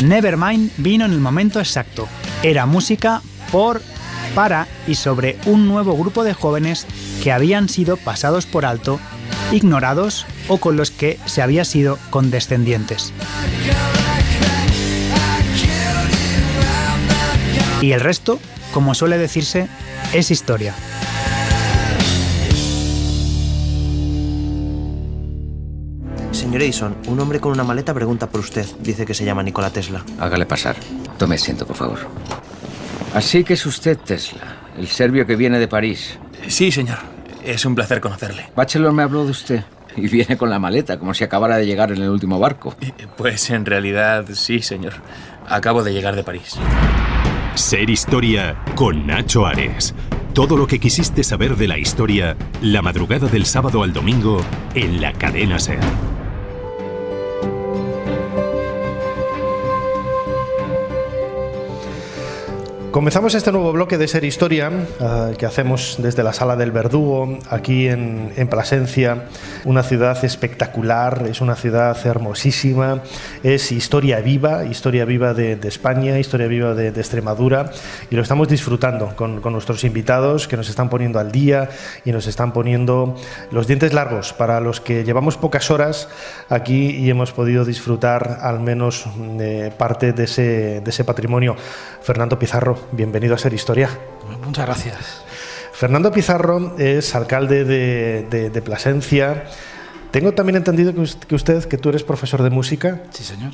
Nevermind vino en el momento exacto. Era música por, para y sobre un nuevo grupo de jóvenes que habían sido pasados por alto, ignorados o con los que se había sido condescendientes. Y el resto, como suele decirse, es historia. Señor Edison, un hombre con una maleta pregunta por usted. Dice que se llama Nikola Tesla. Hágale pasar. Tome asiento, por favor. Así que es usted Tesla, el serbio que viene de París. Sí, señor. Es un placer conocerle. Bachelor me habló de usted. Y viene con la maleta, como si acabara de llegar en el último barco. Pues en realidad sí, señor. Acabo de llegar de París. Ser Historia con Nacho Ares. Todo lo que quisiste saber de la historia, la madrugada del sábado al domingo en la cadena SER. Comenzamos este nuevo bloque de Ser Historia que hacemos desde la Sala del Verdugo, aquí en Plasencia, una ciudad espectacular, es una ciudad hermosísima, es historia viva de España, historia viva de Extremadura, y lo estamos disfrutando con nuestros invitados que nos están poniendo al día y nos están poniendo los dientes largos para los que llevamos pocas horas aquí y hemos podido disfrutar al menos parte de ese patrimonio. Fernando Pizarro, bienvenido a Ser Historia. Muchas gracias. Fernando Pizarro es alcalde de Plasencia. Tengo también entendido que tú eres profesor de música. Sí, señor.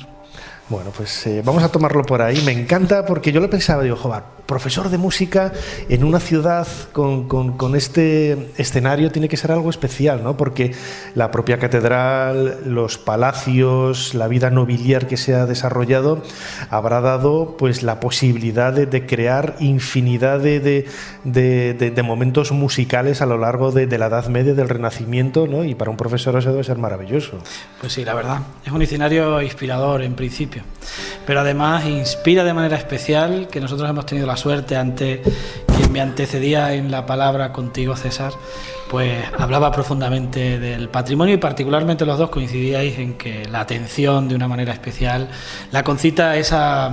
Bueno, pues vamos a tomarlo por ahí. Me encanta porque yo lo pensaba, digo, joder, profesor de música en una ciudad con este escenario tiene que ser algo especial, ¿no? Porque la propia catedral, los palacios, la vida nobiliar que se ha desarrollado habrá dado pues la posibilidad de crear infinidad de momentos musicales a lo largo de la Edad Media, del Renacimiento, ¿no? Y para un profesor eso debe ser maravilloso. Pues sí, la verdad. Es un escenario inspirador en principio, pero además inspira de manera especial, que nosotros hemos tenido la suerte, ante quien me antecedía en la palabra contigo, César, pues hablaba profundamente del patrimonio y particularmente los dos coincidíais en que la atención de una manera especial, la concita, esa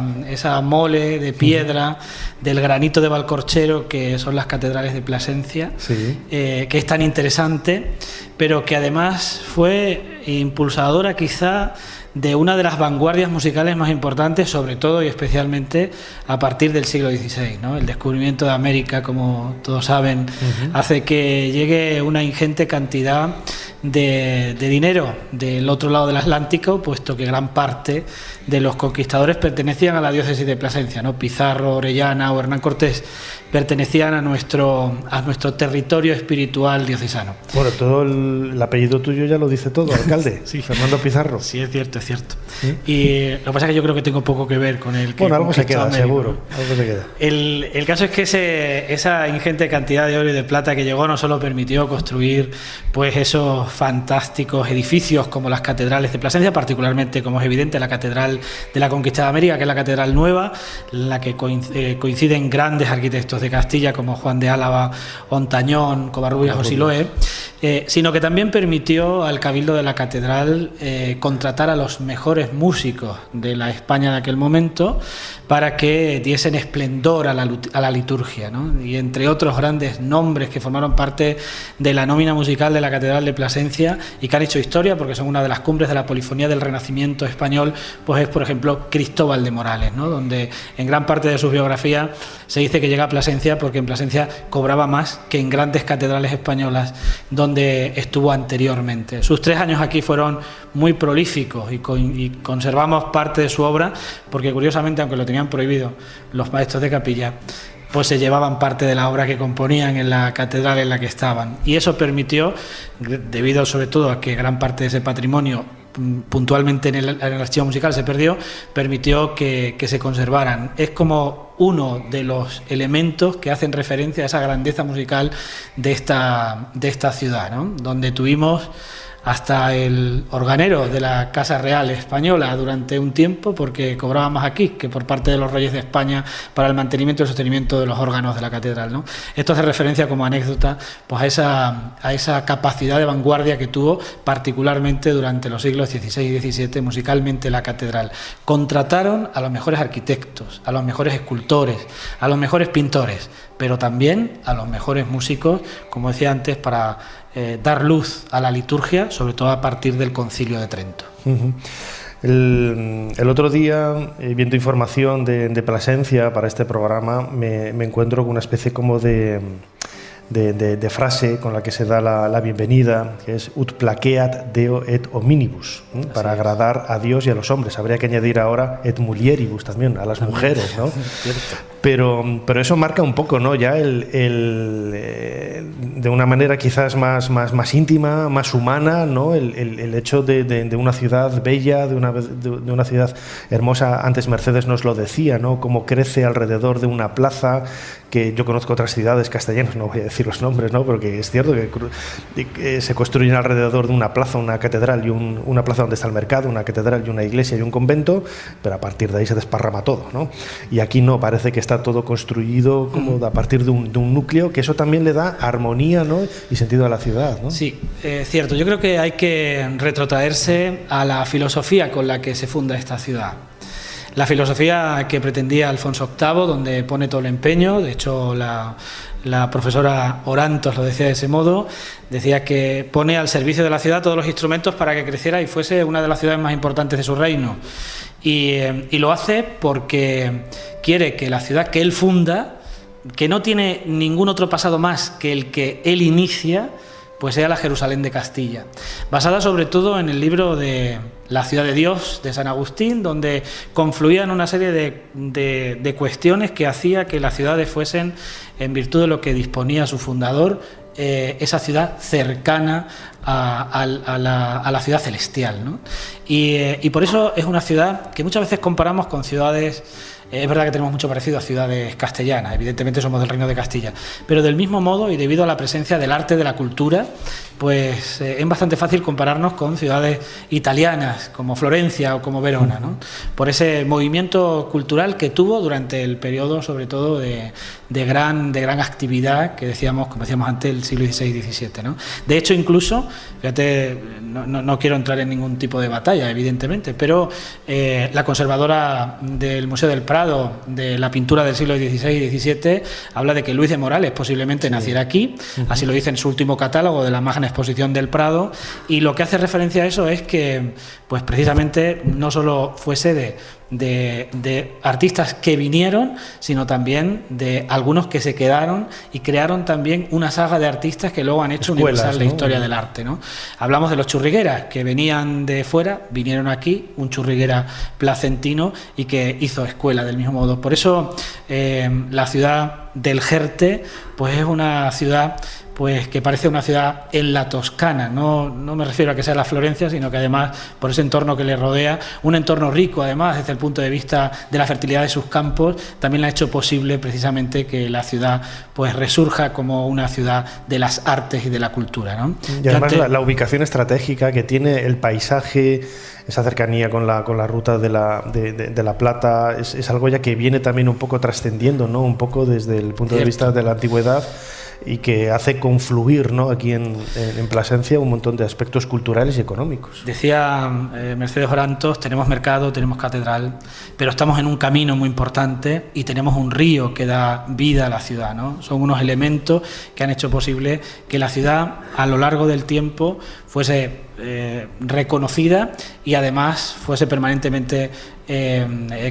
mole de piedra del granito de Valcorchero que son las catedrales de Plasencia, sí. Que es tan interesante, pero que además fue impulsadora quizá de una de las vanguardias musicales más importantes, sobre todo y especialmente a partir del siglo XVI, ¿no? El descubrimiento de América, como todos saben, hace que llegue una ingente cantidad de dinero del otro lado del Atlántico, puesto que gran parte de los conquistadores pertenecían a la diócesis de Plasencia, ¿no? Pizarro, Orellana o Hernán Cortés pertenecían a nuestro territorio espiritual diocesano. Bueno, todo el apellido tuyo ya lo dice todo, alcalde. Sí. Fernando Pizarro. Sí, es cierto, es cierto. ¿Sí? Y lo que pasa es que yo creo que tengo poco que ver con el que... Bueno, algo se queda, seguro. Algo se queda. El caso es que esa ingente cantidad de oro y de plata que llegó no solo permitió construir pues esos fantásticos edificios como las catedrales de Plasencia, particularmente, como es evidente, la Catedral de la Conquista de América, que es la catedral nueva, en la que coinciden grandes arquitectos de Castilla como Juan de Álava, Ontañón, Covarrubias o Siloé, sino que también permitió al Cabildo de la Catedral contratar a los mejores músicos de la España de aquel momento para que diesen esplendor a la liturgia, ¿no? Y entre otros grandes nombres que formaron parte de la nómina musical de la Catedral de Plasencia y que han hecho historia porque son una de las cumbres de la polifonía del Renacimiento español, pues es, por ejemplo, Cristóbal de Morales, ¿no? Donde en gran parte de su biografía se dice que llega a Plasencia porque en Plasencia cobraba más que en grandes catedrales españolas donde estuvo anteriormente. Sus 3 años aquí fueron muy prolíficos y conservamos parte de su obra porque, curiosamente, aunque lo tenían prohibido los maestros de capilla, pues se llevaban parte de la obra que componían en la catedral en la que estaban. Y eso permitió, debido sobre todo a que gran parte de ese patrimonio puntualmente en el archivo musical se perdió, permitió que se conservaran. Es como uno de los elementos que hacen referencia a esa grandeza musical de esta ciudad, ¿no? Donde tuvimos hasta el organero de la Casa Real Española durante un tiempo, porque cobraba más aquí que por parte de los reyes de España para el mantenimiento y el sostenimiento de los órganos de la catedral, ¿no? Esto hace referencia como anécdota pues a esa capacidad de vanguardia que tuvo particularmente durante los siglos XVI y XVII musicalmente la catedral. Contrataron a los mejores arquitectos, a los mejores escultores, a los mejores pintores, pero también a los mejores músicos, como decía antes, para dar luz a la liturgia, sobre todo a partir del Concilio de Trento. Uh-huh. El otro día, viendo información de Plasencia para este programa, me encuentro con una especie como de frase con la que se da la bienvenida, que es ut placeat Deo et hominibus, para agradar a Dios y a los hombres. Habría que añadir ahora et mulieribus también, a las mujeres, ¿no? Pero eso marca un poco, ¿no? Ya de una manera quizás más íntima, más humana, ¿no? El hecho de una ciudad bella, de una ciudad hermosa. Antes Mercedes nos lo decía, ¿no? Cómo crece alrededor de una plaza, que yo conozco otras ciudades castellanas, no voy a decir los nombres, ¿no? Porque es cierto que se construyen alrededor de una plaza, una catedral y una plaza donde está el mercado, una catedral y una iglesia y un convento, pero a partir de ahí se desparrama todo, ¿no? Y aquí no, parece que está todo construido como a partir de un núcleo, que eso también le da armonía, ¿no? Y sentido a la ciudad, ¿no? Sí, cierto. Yo creo que hay que retrotraerse a la filosofía con la que se funda esta ciudad. La filosofía que pretendía Alfonso VIII, donde pone todo el empeño. De hecho, la profesora Orantos lo decía de ese modo, decía que pone al servicio de la ciudad todos los instrumentos para que creciera y fuese una de las ciudades más importantes de su reino. Y lo hace porque quiere que la ciudad que él funda, que no tiene ningún otro pasado más que el que él inicia, pues sea la Jerusalén de Castilla, basada sobre todo en el libro de La ciudad de Dios de San Agustín, donde confluían una serie de cuestiones que hacía que las ciudades fuesen, en virtud de lo que disponía su fundador, esa ciudad cercana a la ciudad celestial, ¿no? Y por eso es una ciudad que muchas veces comparamos con ciudades. Es verdad que tenemos mucho parecido a ciudades castellanas, evidentemente somos del Reino de Castilla, pero del mismo modo y debido a la presencia del arte, de la cultura, pues es bastante fácil compararnos con ciudades italianas como Florencia o como Verona, ¿no? Por ese movimiento cultural que tuvo durante el periodo, sobre todo de gran actividad que decíamos, como decíamos antes, el siglo XVI y XVII, ¿no? De hecho, incluso, fíjate, no quiero entrar en ningún tipo de batalla, evidentemente, pero la conservadora del Museo del Prado de la pintura del siglo XVI y XVII habla de que Luis de Morales posiblemente naciera aquí, así lo dice en su último catálogo de la Magna Exposición del Prado, y lo que hace referencia a eso es que, pues precisamente, no solo fuese de artistas que vinieron, sino también de algunos que se quedaron y crearon también una saga de artistas que luego han hecho universal la historia del arte, ¿no? Hablamos de los churrigueras, que venían de fuera, vinieron aquí, un churriguera placentino y que hizo escuela del mismo modo. Por eso la ciudad del Jerte, pues es una ciudad pues que parece una ciudad en la Toscana. No me refiero a que sea la Florencia, sino que además, por ese entorno que le rodea, un entorno rico además desde el punto de vista de la fertilidad de sus campos, también le ha hecho posible precisamente que la ciudad pues resurja como una ciudad de las artes y de la cultura, ¿no? Y además la ubicación estratégica que tiene, el paisaje, esa cercanía con la ruta de la Plata, es algo ya que viene también un poco trascendiendo, ¿no? Un poco desde el punto de vista de la antigüedad, y que hace confluir, ¿no?, aquí en Plasencia un montón de aspectos culturales y económicos. Decía Mercedes Orantos, tenemos mercado, tenemos catedral, pero estamos en un camino muy importante y tenemos un río que da vida a la ciudad, ¿no? Son unos elementos que han hecho posible que la ciudad a lo largo del tiempo fuese reconocida y además fuese permanentemente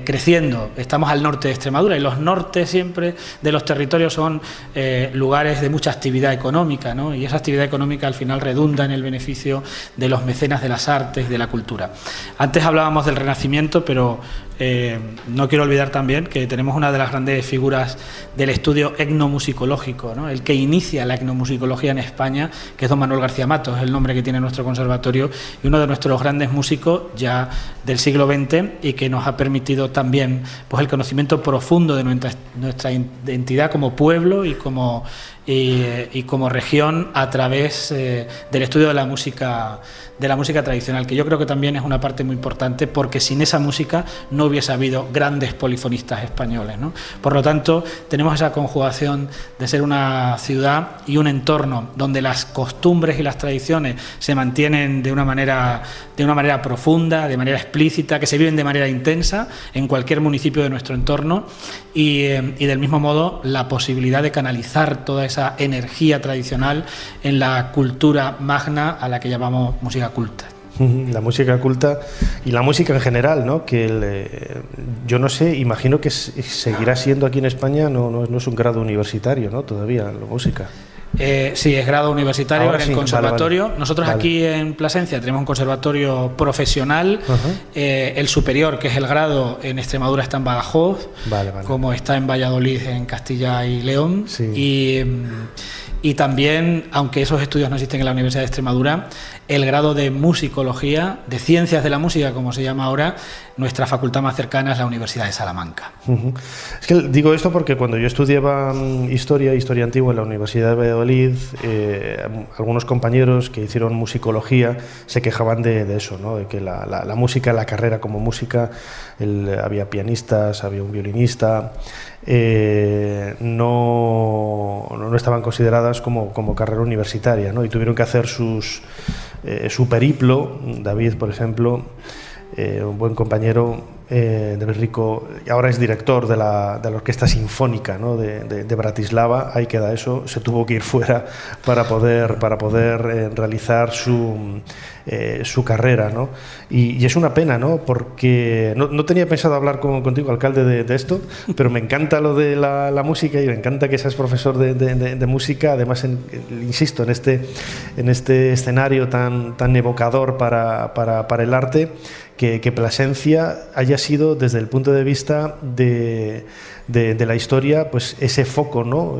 creciendo. Estamos al norte de Extremadura y los nortes siempre de los territorios son lugares de mucha actividad económica, ¿no? Y esa actividad económica al final redunda en el beneficio de los mecenas de las artes y de la cultura. Antes hablábamos del Renacimiento, pero no quiero olvidar también que tenemos una de las grandes figuras del estudio etnomusicológico, ¿no? El que inicia la etnomusicología en España, que es don Manuel García Matos, es el nombre que tiene nuestro conservatorio, y uno de nuestros grandes músicos ya del siglo XX, y que nos ha permitido también pues el conocimiento profundo de nuestra identidad como pueblo y como región a través del estudio de la música tradicional, que yo creo que también es una parte muy importante, porque sin esa música no hubiese habido grandes polifonistas españoles, ¿no? Por lo tanto, tenemos esa conjugación de ser una ciudad y un entorno donde las costumbres y las tradiciones se mantienen de una manera profunda, de manera explícita, que se viven de manera intensa en cualquier municipio de nuestro entorno, y del mismo modo la posibilidad de canalizar toda esa energía tradicional en la cultura magna a la que llamamos música culta. La música culta y la música en general, ¿no? Que yo no sé, imagino que seguirá siendo aquí en España, no es un grado universitario, ¿no? Todavía la música. Sí, es grado universitario. Ahora en el conservatorio. Vale. Nosotros aquí en Plasencia tenemos un conservatorio profesional. El superior, que es el grado en Extremadura, está en Badajoz, como está en Valladolid, en Castilla y León. Sí. Y también, aunque esos estudios no existen en la Universidad de Extremadura, el grado de musicología, de ciencias de la música, como se llama ahora, nuestra facultad más cercana es la Universidad de Salamanca. Es que digo esto porque cuando yo estudiaba historia antigua en la Universidad de Valladolid, algunos compañeros que hicieron musicología se quejaban de eso, ¿no? De que la música, la carrera como música, había pianistas, había un violinista, no estaban consideradas como carrera universitaria, ¿no? Y tuvieron que hacer su periplo. David, por ejemplo, un buen compañero, David Rico, ahora es director de la Orquesta Sinfónica, ¿no? de Bratislava. Ahí queda eso, se tuvo que ir fuera para poder realizar su carrera, ¿no? Y es una pena, ¿no? Porque no tenía pensado hablar contigo, alcalde, de esto, pero me encanta lo de la música y me encanta que seas profesor de música, además, insisto, en este escenario tan evocador para el arte, que Plasencia haya sido, desde el punto de vista de la historia, pues ese foco, ¿no?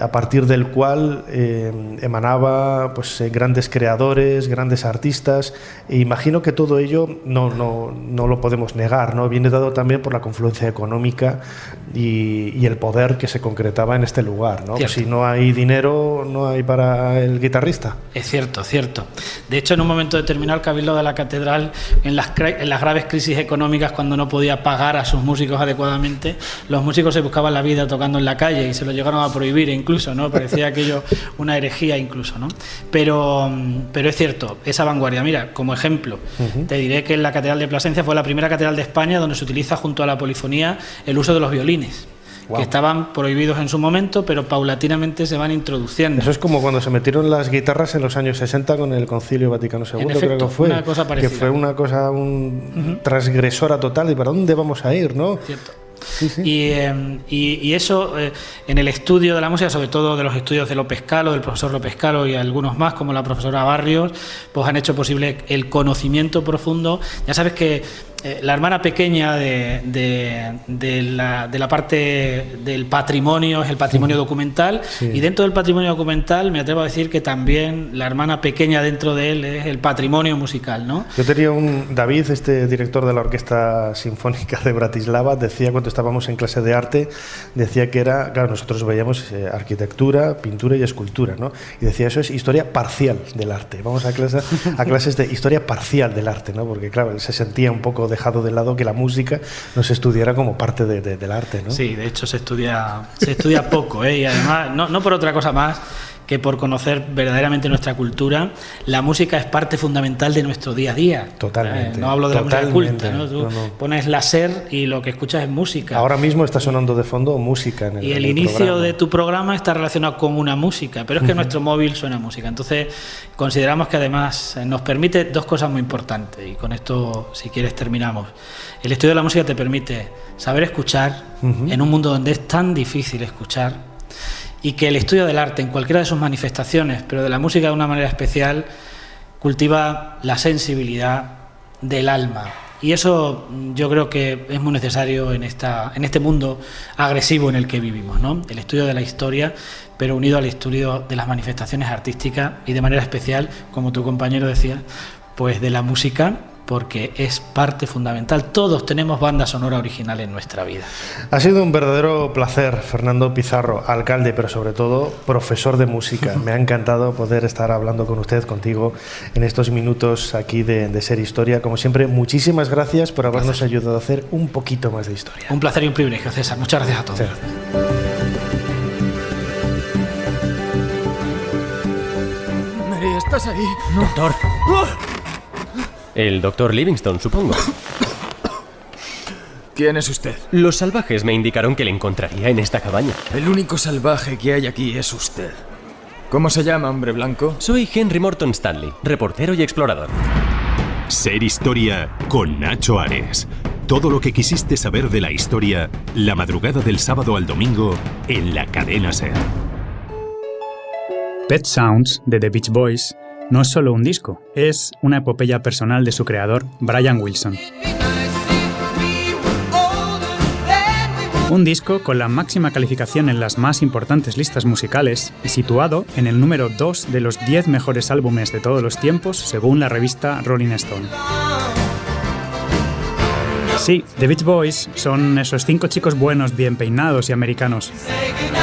A partir del cual emanaba pues grandes creadores, grandes artistas, e imagino que todo ello no lo podemos negar, ¿no? Viene dado también por la confluencia económica y el poder que se concretaba en este lugar, ¿no? Pues si no hay dinero, no hay para el guitarrista. Es cierto. De hecho, en un momento determinado, el Cabildo de la Catedral, en las graves crisis económicas, cuando no podía pagar a sus músicos adecuadamente, los músicos se buscaban la vida tocando en la calle y se lo llegaron a prohibir incluso, ¿no? Parecía aquello una herejía incluso, ¿no? Pero es cierto, esa vanguardia. Mira, como ejemplo, te diré que la Catedral de Plasencia fue la primera catedral de España donde se utiliza junto a la polifonía el uso de los violines. Wow. Que estaban prohibidos en su momento, pero paulatinamente se van introduciendo. Eso es como cuando se metieron las guitarras en los años 60 con el Concilio Vaticano II, creo que fue. Una cosa parecida. Que fue una cosa transgresora total. ¿Y para dónde vamos a ir, no? Cierto. Sí. Y eso en el estudio de la música, sobre todo de los estudios de López Calo, del profesor López Calo y algunos más, como la profesora Barrios, pues han hecho posible el conocimiento profundo. Ya sabes que la hermana pequeña de la parte del patrimonio es el patrimonio documental, y dentro del patrimonio documental me atrevo a decir que también la hermana pequeña dentro de él es el patrimonio musical, ¿no? Yo tenía David, director de la Orquesta Sinfónica de Bratislava, decía cuando estábamos en clase de arte, decía que era, claro, nosotros veíamos arquitectura, pintura y escultura, ¿no? Y decía, eso es historia parcial del arte. Vamos a clases de historia parcial del arte, ¿no? Porque claro, él se sentía un poco dejado de lado que la música no se estudiara como parte del arte, ¿no? Sí, de hecho se estudia poco, y además no por otra cosa más que por conocer verdaderamente nuestra cultura. La música es parte fundamental de nuestro día a día. Totalmente. No hablo de la música culta, ¿no? Tú pones la SER y lo que escuchas es música. Ahora mismo está sonando de fondo música en el Y el inicio programa de tu programa está relacionado con una música, pero es que nuestro móvil suena música. Entonces consideramos que además nos permite dos cosas muy importantes, y con esto, si quieres, terminamos. El estudio de la música te permite saber escuchar en un mundo donde es tan difícil escuchar, y que el estudio del arte en cualquiera de sus manifestaciones, pero de la música de una manera especial, cultiva la sensibilidad del alma. Y eso yo creo que es muy necesario en este mundo agresivo en el que vivimos, ¿no? El estudio de la historia, pero unido al estudio de las manifestaciones artísticas y de manera especial, como tu compañero decía, pues de la música, porque es parte fundamental. Todos tenemos banda sonora original en nuestra vida. Ha sido un verdadero placer, Fernando Pizarro, alcalde, pero sobre todo profesor de música. Me ha encantado poder estar hablando con usted, contigo, en estos minutos aquí de Ser Historia. Como siempre, muchísimas gracias por habernos ayudado a hacer un poquito más de historia. Un placer y un privilegio, César. Muchas gracias a todos. Muchas gracias. Mary, ¿estás ahí? No. Doctor. El doctor Livingstone, supongo. ¿Quién es usted? Los salvajes me indicaron que le encontraría en esta cabaña. El único salvaje que hay aquí es usted. ¿Cómo se llama, hombre blanco? Soy Henry Morton Stanley, reportero y explorador. Ser Historia con Nacho Ares. Todo lo que quisiste saber de la historia, la madrugada del sábado al domingo en la cadena SER. Pet Sounds de The Beach Boys no es solo un disco, es una epopeya personal de su creador, Brian Wilson. Un disco con la máxima calificación en las más importantes listas musicales y situado en el número 2 de los 10 mejores álbumes de todos los tiempos, según la revista Rolling Stone. Sí, The Beach Boys son esos 5 chicos buenos, bien peinados y americanos.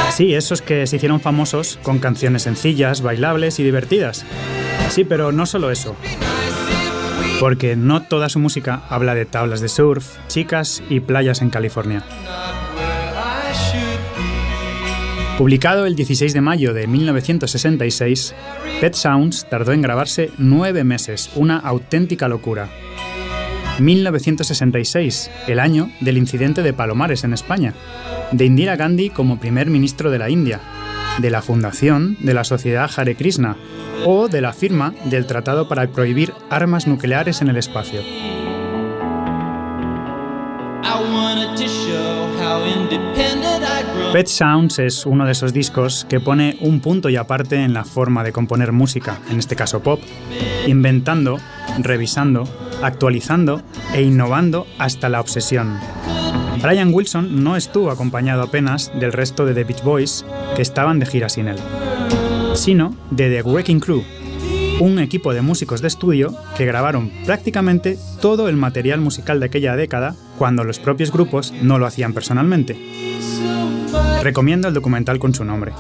Sí, esos que se hicieron famosos con canciones sencillas, bailables y divertidas. Sí, pero no solo eso. Porque no toda su música habla de tablas de surf, chicas y playas en California. Publicado el 16 de mayo de 1966, Pet Sounds tardó en grabarse 9 meses, una auténtica locura. 1966, el año del incidente de Palomares en España, de Indira Gandhi como primer ministro de la India, de la fundación de la Sociedad Hare Krishna o de la firma del Tratado para prohibir armas nucleares en el espacio. Pet Sounds es uno de esos discos que pone un punto y aparte en la forma de componer música, en este caso pop, inventando, revisando, actualizando e innovando hasta la obsesión. Brian Wilson no estuvo acompañado apenas del resto de The Beach Boys, que estaban de gira sin él, sino de The Wrecking Crew, un equipo de músicos de estudio que grabaron prácticamente todo el material musical de aquella década cuando los propios grupos no lo hacían personalmente. Recomiendo el documental con su nombre.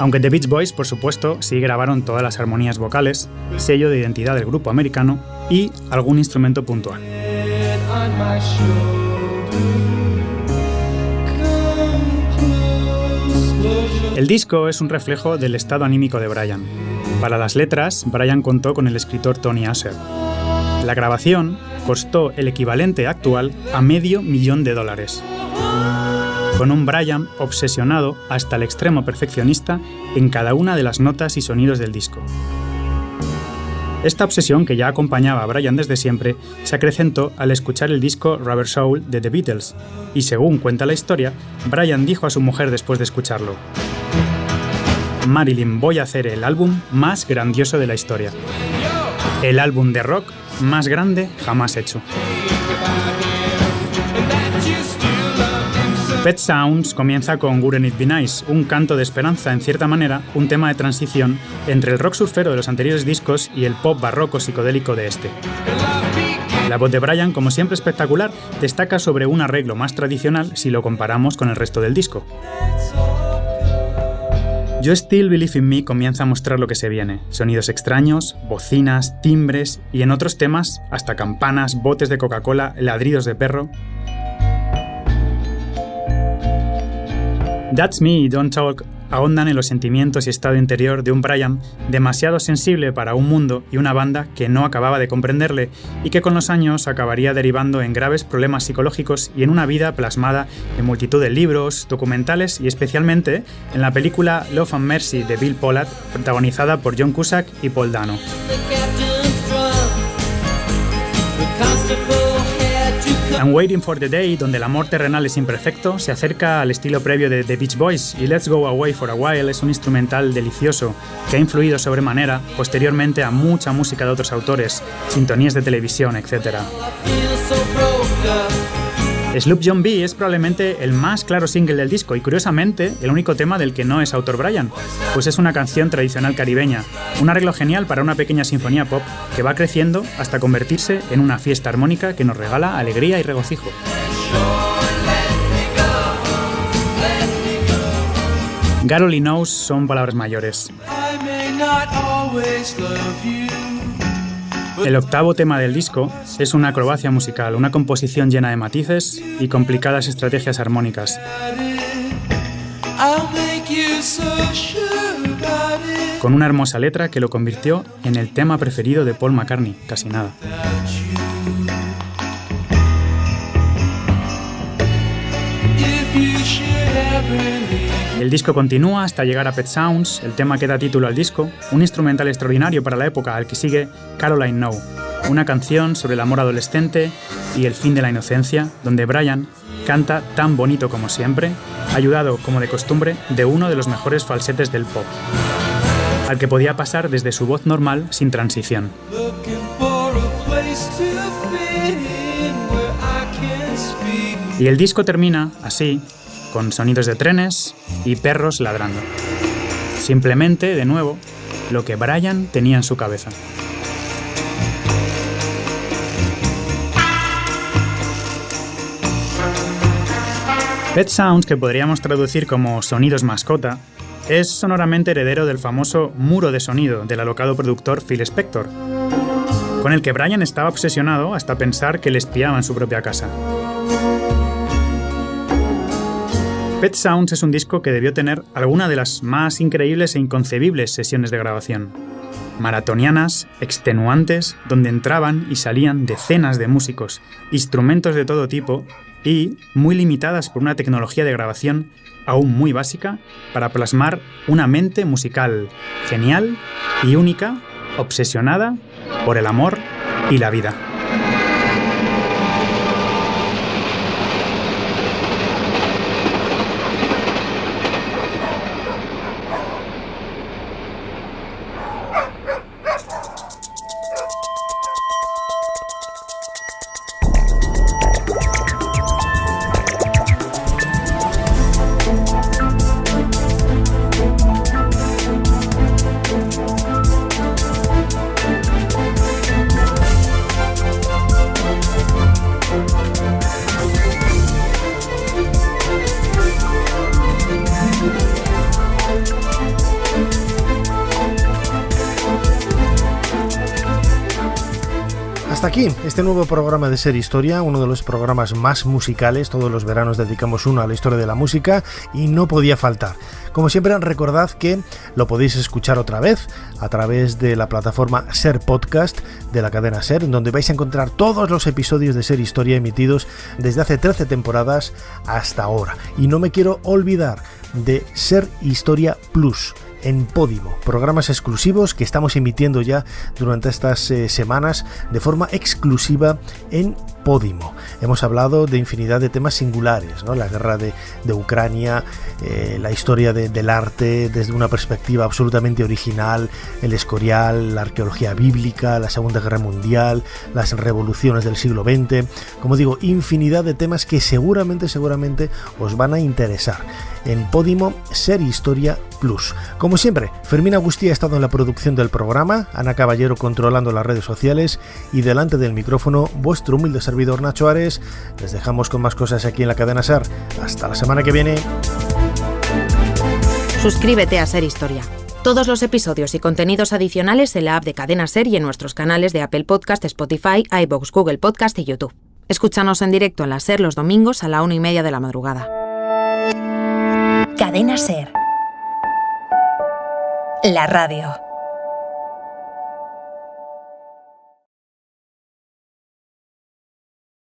Aunque The Beach Boys, por supuesto, sí grabaron todas las armonías vocales, sello de identidad del grupo americano y algún instrumento puntual. El disco es un reflejo del estado anímico de Brian. Para las letras, Brian contó con el escritor Tony Asher. La grabación costó el equivalente actual a $500,000, con un Brian obsesionado hasta el extremo perfeccionista en cada una de las notas y sonidos del disco. Esta obsesión, que ya acompañaba a Brian desde siempre, se acrecentó al escuchar el disco Rubber Soul de The Beatles, y según cuenta la historia, Brian dijo a su mujer después de escucharlo: Marilyn, voy a hacer el álbum más grandioso de la historia. El álbum de rock más grande jamás hecho. Pet Sounds comienza con Wouldn't It Be Nice, un canto de esperanza, en cierta manera, un tema de transición entre el rock surfero de los anteriores discos y el pop barroco psicodélico de este. La voz de Brian, como siempre espectacular, destaca sobre un arreglo más tradicional si lo comparamos con el resto del disco. You Still Believe in Me comienza a mostrar lo que se viene: sonidos extraños, bocinas, timbres y en otros temas hasta campanas, botes de Coca-Cola, ladridos de perro. That's Me y Don't Talk ahondan en los sentimientos y estado interior de un Brian demasiado sensible para un mundo y una banda que no acababa de comprenderle y que con los años acabaría derivando en graves problemas psicológicos y en una vida plasmada en multitud de libros, documentales y especialmente en la película Love and Mercy de Bill Pollard, protagonizada por John Cusack y Paul Dano. I'm Waiting for the Day, donde el amor terrenal es imperfecto, se acerca al estilo previo de The Beach Boys, y Let's Go Away for a While es un instrumental delicioso que ha influido sobremanera posteriormente a mucha música de otros autores, sintonías de televisión, etc. Sloop John B es probablemente el más claro single del disco y curiosamente el único tema del que no es autor Brian, pues es una canción tradicional caribeña, un arreglo genial para una pequeña sinfonía pop que va creciendo hasta convertirse en una fiesta armónica que nos regala alegría y regocijo. God Only Knows son palabras mayores. El octavo tema del disco es una acrobacia musical, una composición llena de matices y complicadas estrategias armónicas. Con una hermosa letra que lo convirtió en el tema preferido de Paul McCartney, casi nada. El disco continúa hasta llegar a Pet Sounds, el tema que da título al disco, un instrumental extraordinario para la época al que sigue Caroline No, una canción sobre el amor adolescente y el fin de la inocencia, donde Brian canta tan bonito como siempre, ayudado, como de costumbre, de uno de los mejores falsetes del pop, al que podía pasar desde su voz normal sin transición. Y el disco termina así, con sonidos de trenes y perros ladrando. Simplemente, de nuevo, lo que Brian tenía en su cabeza. Pet Sounds, que podríamos traducir como sonidos mascota, es sonoramente heredero del famoso muro de sonido del alocado productor Phil Spector, con el que Brian estaba obsesionado hasta pensar que le espiaba en su propia casa. Pet Sounds es un disco que debió tener alguna de las más increíbles e inconcebibles sesiones de grabación. Maratonianas, extenuantes, donde entraban y salían decenas de músicos, instrumentos de todo tipo y muy limitadas por una tecnología de grabación aún muy básica para plasmar una mente musical genial y única, obsesionada por el amor y la vida. Hasta aquí este nuevo programa de Ser Historia, uno de los programas más musicales. Todos los veranos dedicamos uno a la historia de la música y no podía faltar. Como siempre, recordad que lo podéis escuchar otra vez a través de la plataforma Ser Podcast de la cadena Ser, donde vais a encontrar todos los episodios de Ser Historia emitidos desde hace 13 temporadas hasta ahora. Y no me quiero olvidar de Ser Historia Plus, en Podimo, programas exclusivos que estamos emitiendo ya durante estas semanas de forma exclusiva en Podimo. Hemos hablado de infinidad de temas singulares, ¿no? La guerra de Ucrania, la historia del arte desde una perspectiva absolutamente original, el Escorial, la arqueología bíblica, la Segunda Guerra Mundial, las revoluciones del siglo XX. Como digo, infinidad de temas que seguramente os van a interesar. En Podimo, Ser Historia Plus. Como siempre, Fermín Agustí ha estado en la producción del programa, Ana Caballero controlando las redes sociales y delante del micrófono vuestro humilde servidor Nacho Ares. Les dejamos con más cosas aquí en la cadena SER. Hasta la semana que viene. Suscríbete a Ser Historia. Todos los episodios y contenidos adicionales en la app de Cadena SER y en nuestros canales de Apple Podcast, Spotify, iVoox, Google Podcast y YouTube. Escúchanos en directo en la SER los domingos a la 1:30 de la madrugada. Cadena SER. La radio.